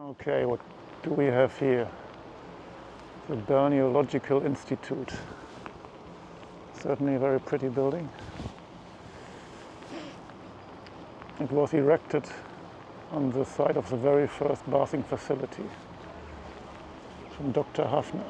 Okay, what do we have here? The Balneological Institute. Certainly a very pretty building. It was erected on the site of the very first bathing facility from Dr. Hafner.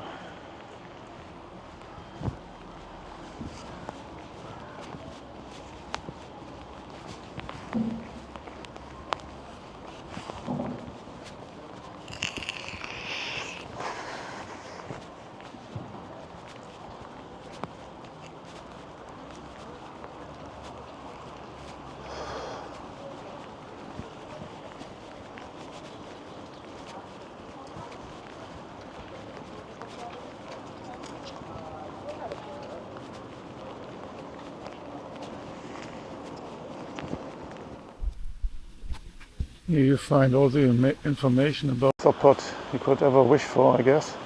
Here you find all the information about Sopot you could ever wish for, I guess.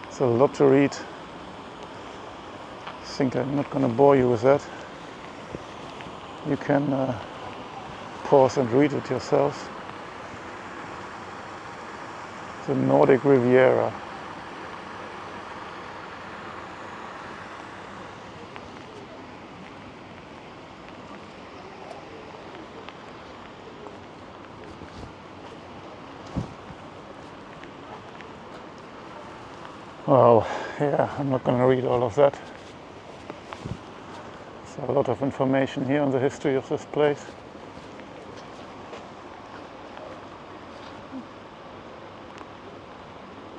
It's a lot to read. I think I'm not going to bore you with that. You can pause and read it yourselves. The Nordic Riviera. Well, yeah, I'm not going to read all of that. There's a lot of information here on the history of this place.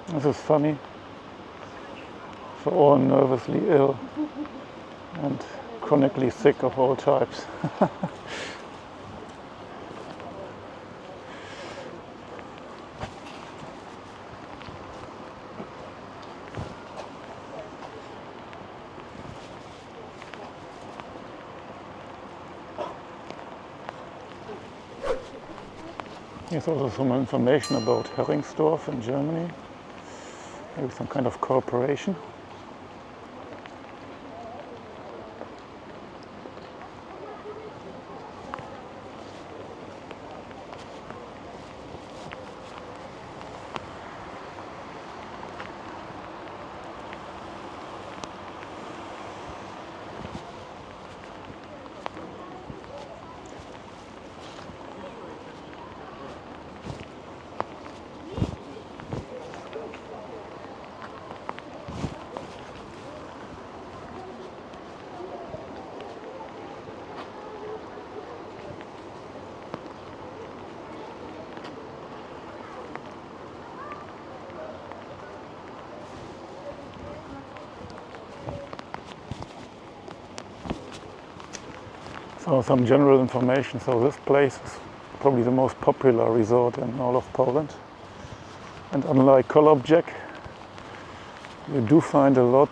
This is funny for all nervously ill and chronically sick of all types. Here's also some information about Heringsdorf in Germany, maybe some kind of cooperation. So some general information. So this place is probably the most popular resort in all of Poland. And unlike Kolobjek, you do find a lot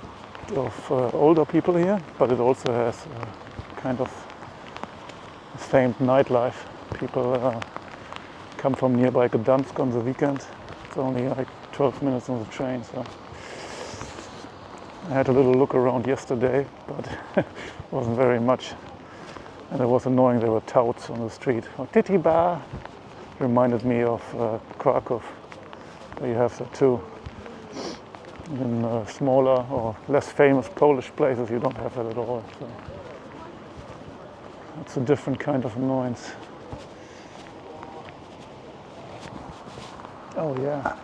of older people here, but it also has a kind of famed nightlife. People come from nearby Gdansk on the weekend. It's only like 12 minutes on the train, so I had a little look around yesterday, but it wasn't very much. And it was annoying, there were touts on the street. Oh, Titty Bar reminded me of Krakow. There you have that too. In smaller or less famous Polish places you don't have that at all. So it's a different kind of annoyance. Oh yeah.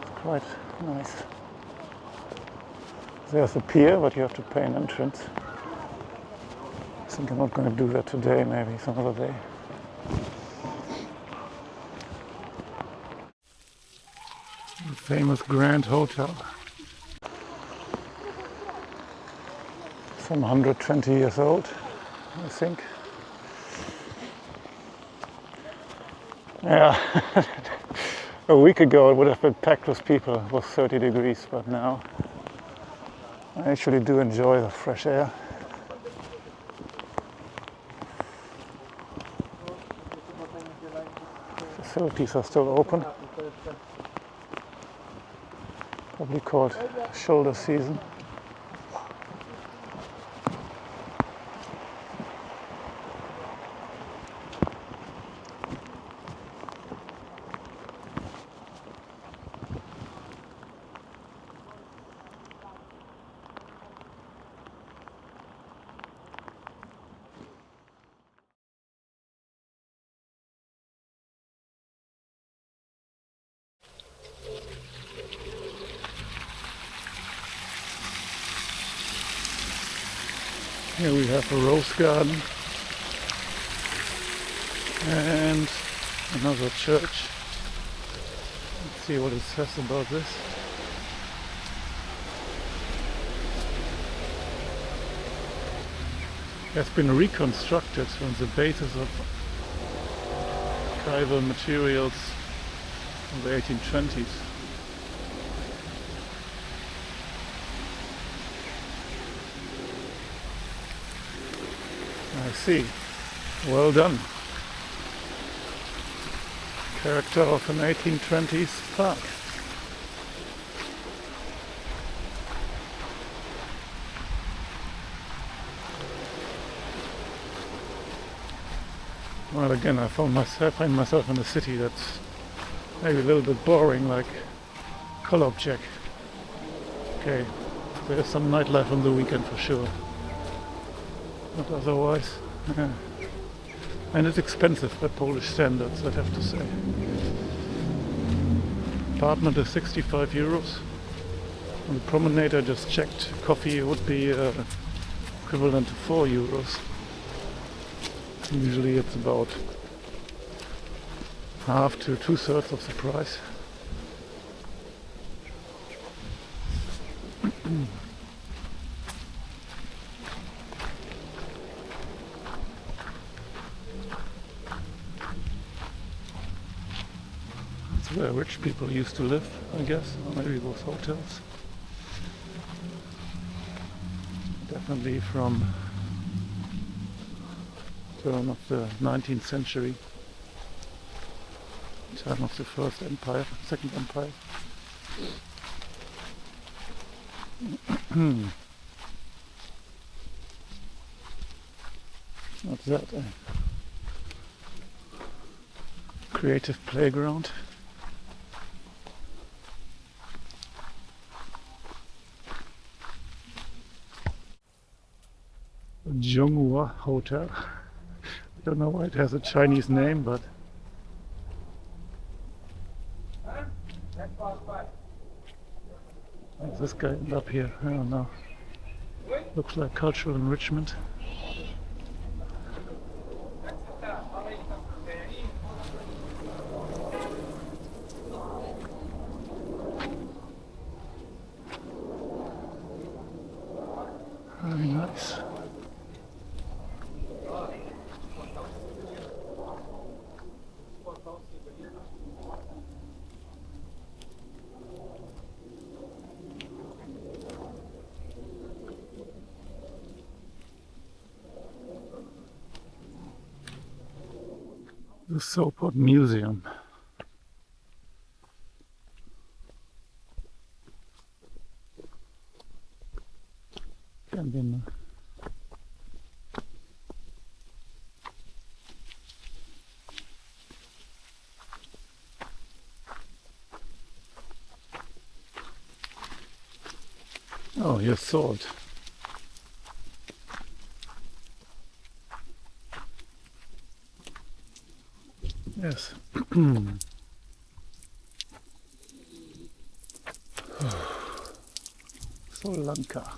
It's quite nice. There's a pier, but you have to pay an entrance. I think I'm not going to do that today, maybe some other day. The famous Grand Hotel. Some 120 years old, I think. Yeah, a week ago it would have been packed with people. It was 30 degrees, but now I actually do enjoy the fresh air. Facilities are still open. Probably called shoulder season. Here we have a rose garden and another church. Let's see what it says about this. It has been reconstructed on the basis of archival materials of the 1820s. I see. Well done. Character of an 1820s park. Well, again, I find myself in a city that's maybe a little bit boring, like color object. Okay, there's some nightlife on the weekend for sure. But otherwise, yeah. And it's expensive by Polish standards, I'd have to say. Apartment is 65 euros. On the promenade I just checked, coffee would be equivalent to 4 euros. Usually it's about half to 2/3 of the price. It's where rich people used to live, I guess, or maybe it was hotels. Definitely from turn of the 19th century, time of the first empire, second empire. What's that? A creative playground. Zhonghua Hotel. I don't know why it has a Chinese name, but how does this guy end up here? I don't know. Looks like cultural enrichment. Very nice. The Sopot Museum. Can be in oh, here's salt. Yes. Sri Lanka.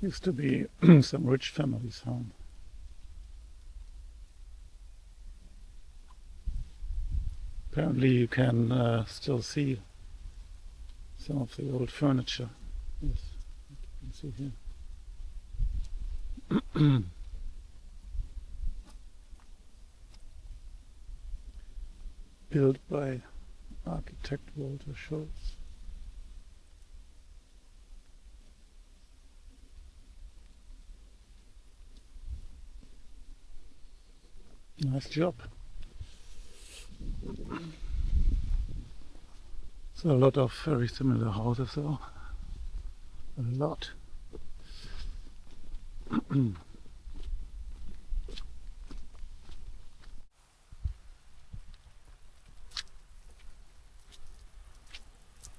Used to be some rich family's home. Apparently you can still see some of the old furniture. Yes, you can see here. Built by architect Walter Schultz. Nice job. So a lot of very similar houses though. A lot.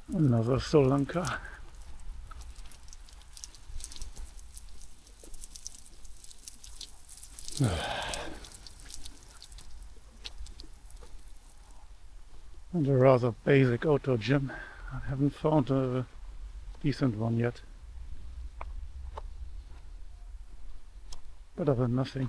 Another Solanka. And a rather basic outdoor gym. I haven't found a decent one yet. Better than nothing.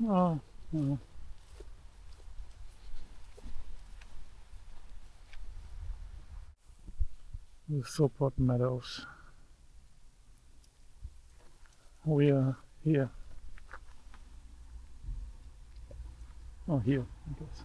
Oh, no. The Sopot meadows. We are here. Oh, here, I guess.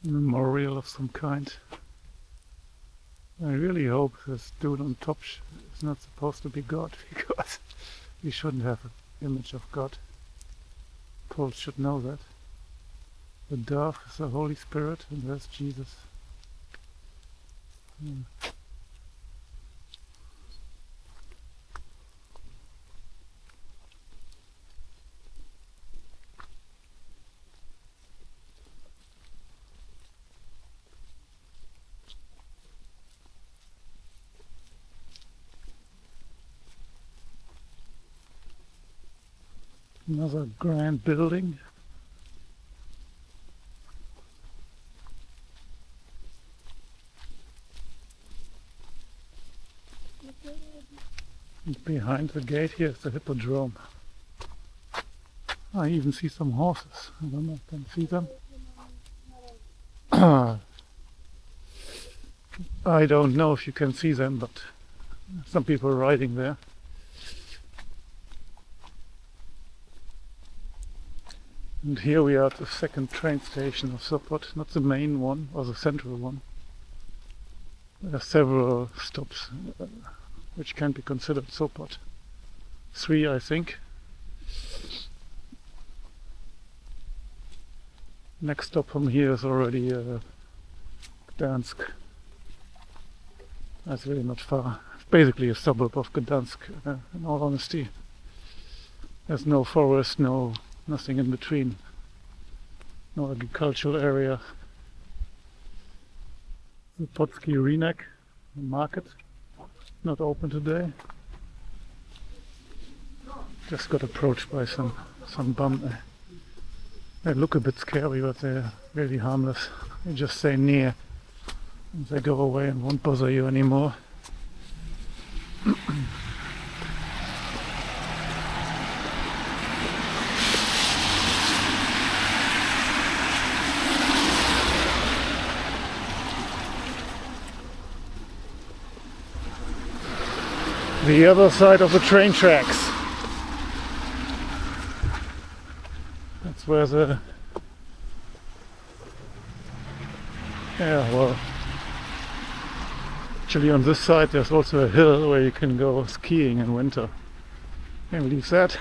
Memorial of some kind. I really hope this dude on top is not supposed to be God, because we shouldn't have an image of God. Poles should know that. The dove is the Holy Spirit, and there's Jesus. Another grand building. And behind the gate here is the hippodrome. I even see some horses. I don't know if you can see them. I don't know if you can see them, but some people are riding there. And here we are at the second train station of Sopot, not the main one or the central one. There are several stops which can be considered Sopot. 3, I think. Next stop from here is already Gdansk. That's really not far. It's basically a suburb of Gdansk, in all honesty. There's no forest, nothing in between. No agricultural area. The Potsky Rynek, the market, not open today. Just got approached by some bum. They look a bit scary, but they're really harmless. You just say near, and they go away and won't bother you anymore. The other side of the train tracks. That's where the... Yeah, well... Actually on this side there's also a hill where you can go skiing in winter. Can you believe that?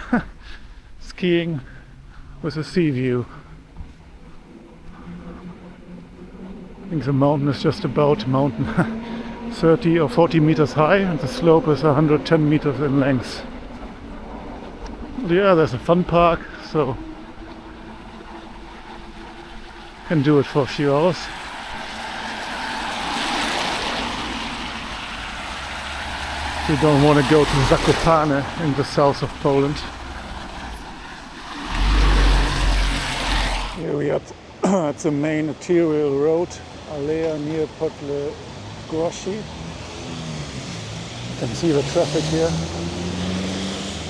Skiing with a sea view. I think the mountain is just about mountain 30 or 40 meters high, and the slope is 110 meters in length. Yeah, there's a fun park, so can do it for a few hours. If you don't want to go to Zakopane in the south of Poland. Here we are at the main arterial road, Alea near Podle Groshi. can see the traffic here.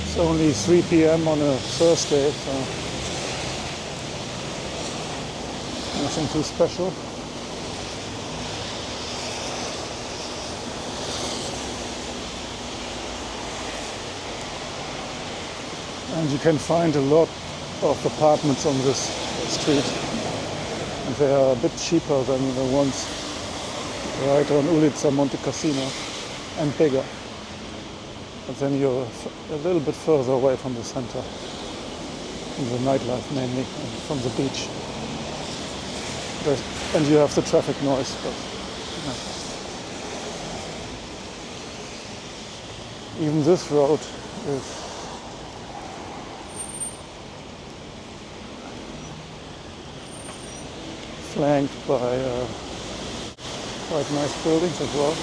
It's only 3 p.m. on a Thursday, so nothing too special. And you can find a lot of apartments on this street. And they are a bit cheaper than the ones right on Ulica Monte Cassino, and bigger. But then you're a little bit further away from the center, from the nightlife mainly, and from the beach. And you have the traffic noise. But, even this road is flanked by quite nice buildings as well.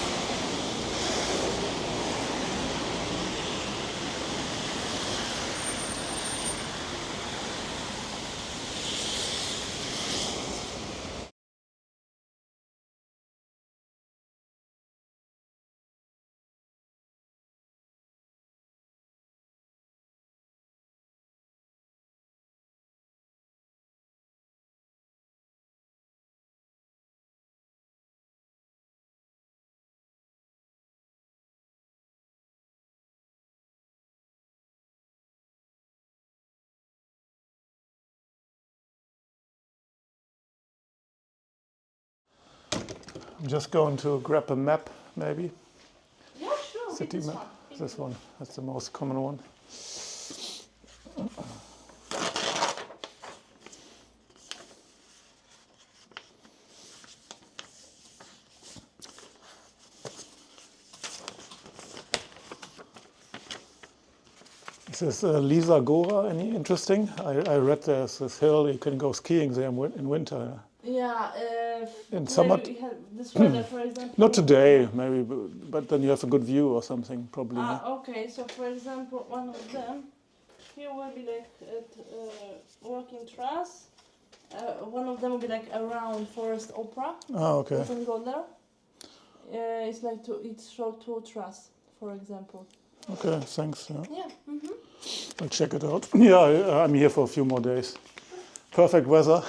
I'm just going to grab a map, maybe. Yeah, sure. City map. This one. That's the most common one. Is Lisa Gora any interesting? I read there's this hill, you can go skiing there in winter. Yeah, in summer. This weather, for example. Not today, maybe, but then you have a good view or something, probably. Okay, so for example, one of them, here will be like walking trails. One of them will be like around Forest Opera. Okay. You can go there. It's like it's short 2 trails, for example. Okay, thanks. Yeah. I'll check it out. Yeah, I'm here for a few more days. Perfect weather.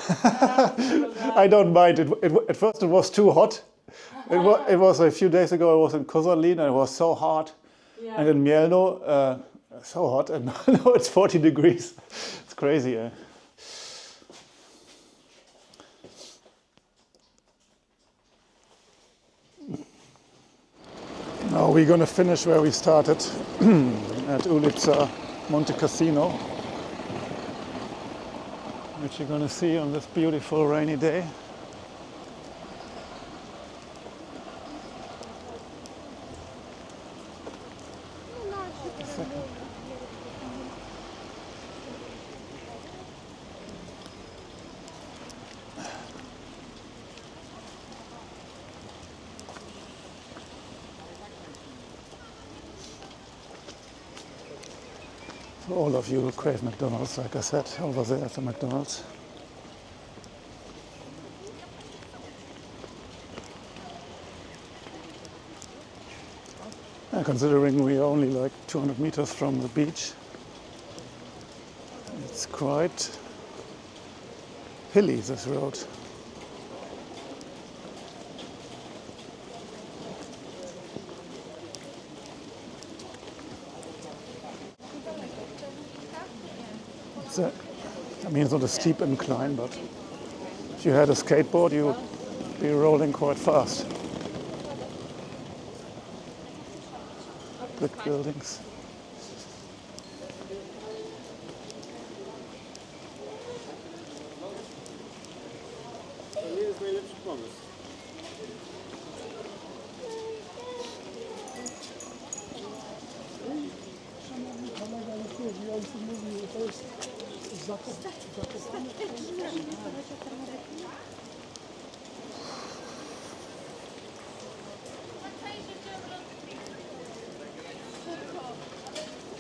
I don't mind. At first it was too hot. It was a few days ago. I was in Koszalin and it was so hot. Yeah. And in Mielno, so hot. And now it's 40 degrees. It's crazy. Now we're going to finish where we started at Ulica Monte Cassino, which you're going to see on this beautiful rainy day. For all of you who crave McDonald's, like I said, over there at the McDonald's. And considering we're only like 200 meters from the beach, it's quite hilly, this road. I mean, it's not a steep incline, but if you had a skateboard, you would be rolling quite fast. Big buildings.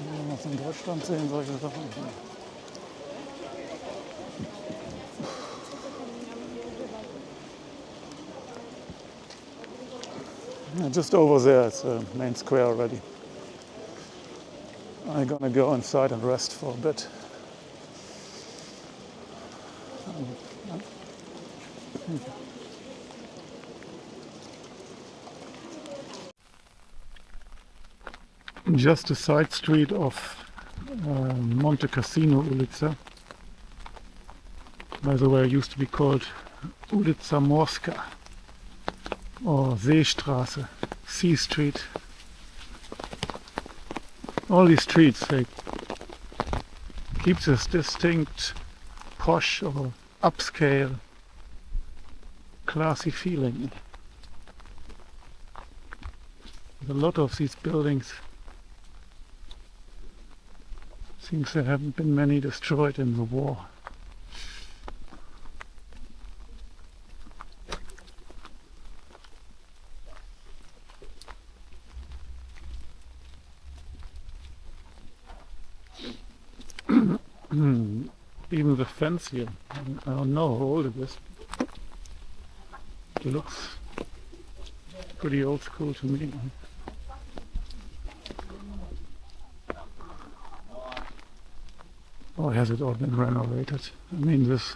Wenn wir das in Deutschland sehen, solche Sachen. Just over there, it's the main square already. I'm gonna go inside and rest for a bit. Just a side street of Monte Cassino ulica. By the way, it used to be called Ulica Morska or Seestraße, Sea Street. All these streets, they keep this distinct posh or upscale, classy feeling. A lot of these buildings seems there haven't been many destroyed in the war. Even the fence here, I don't know how old it is. It looks pretty old school to me. Or has it all been renovated? I mean, this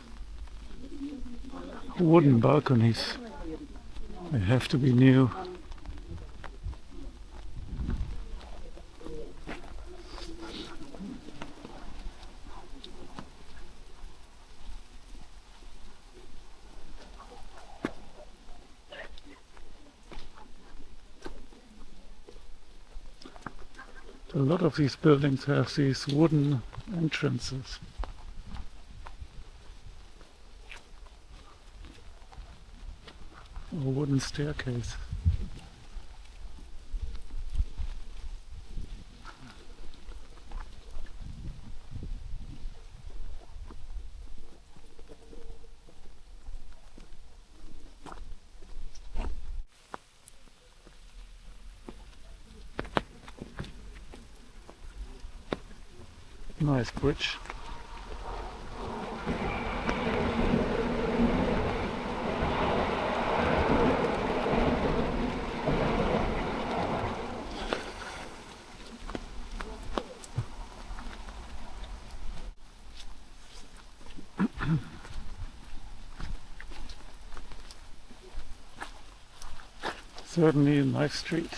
wooden balconies, they have to be new. A lot of these buildings have these wooden entrances. Or wooden staircase. Nice bridge. Certainly a nice street.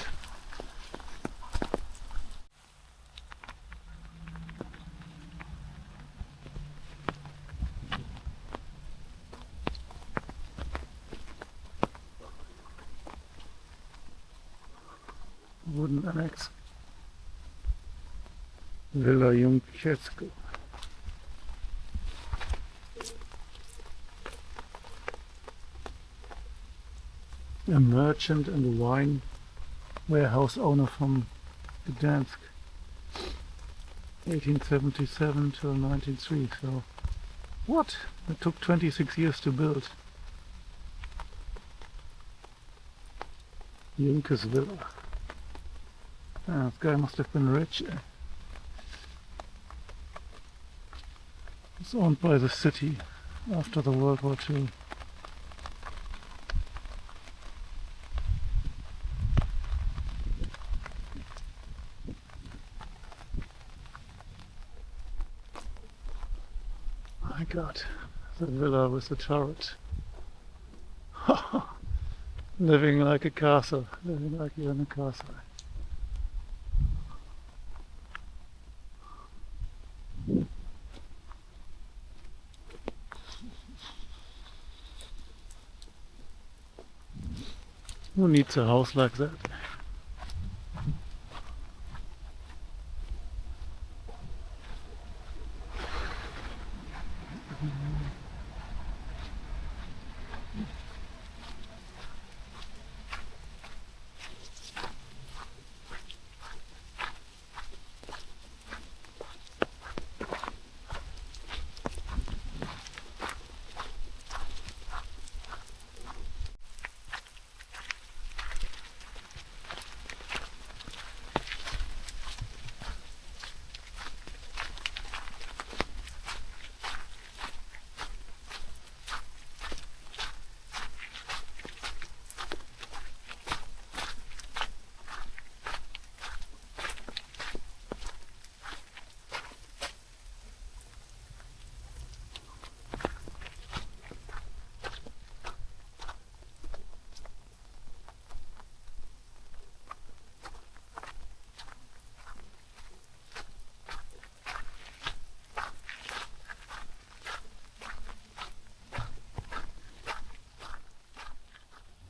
Wooden annex. Villa Junkiecko. A merchant and a wine warehouse owner from Gdansk, 1877 till 1903. So, what? It took 26 years to build. Junkers Villa. This guy must have been rich. It's owned by the city after the World War II. My God, the villa with the turret. Living like a castle, living like you're in a castle. Who needs a house like that?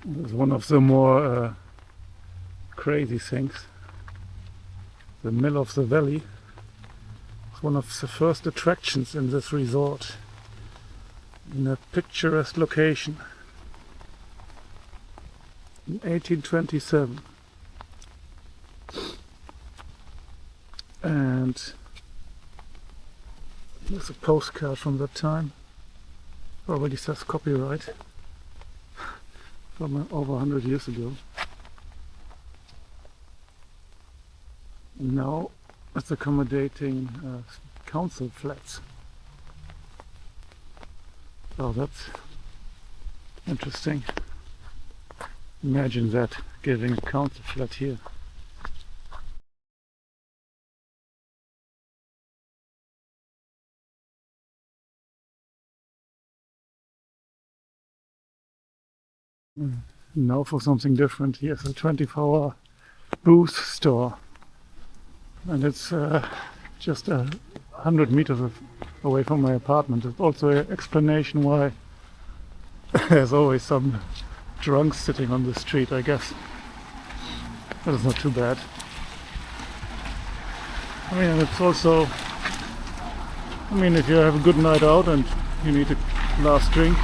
It's one of the more crazy things. The Mill of the Valley was one of the first attractions in this resort, in a picturesque location in 1827. And there's a postcard from that time. Already says copyright, from over 100 years ago. Now it's accommodating council flats. So that's interesting. Imagine that, giving a council flat here. Now for something different. Here's a 24-hour booth store, and it's just 100 meters away from my apartment. It's also an explanation why there's always some drunks sitting on the street, I guess. That is not too bad. I mean, it's also, if you have a good night out and you need a last drink,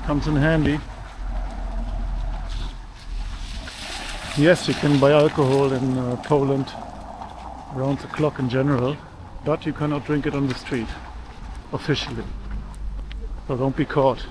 comes in handy. Yes, you can buy alcohol in Poland around the clock in general, but you cannot drink it on the street, officially. So don't be caught.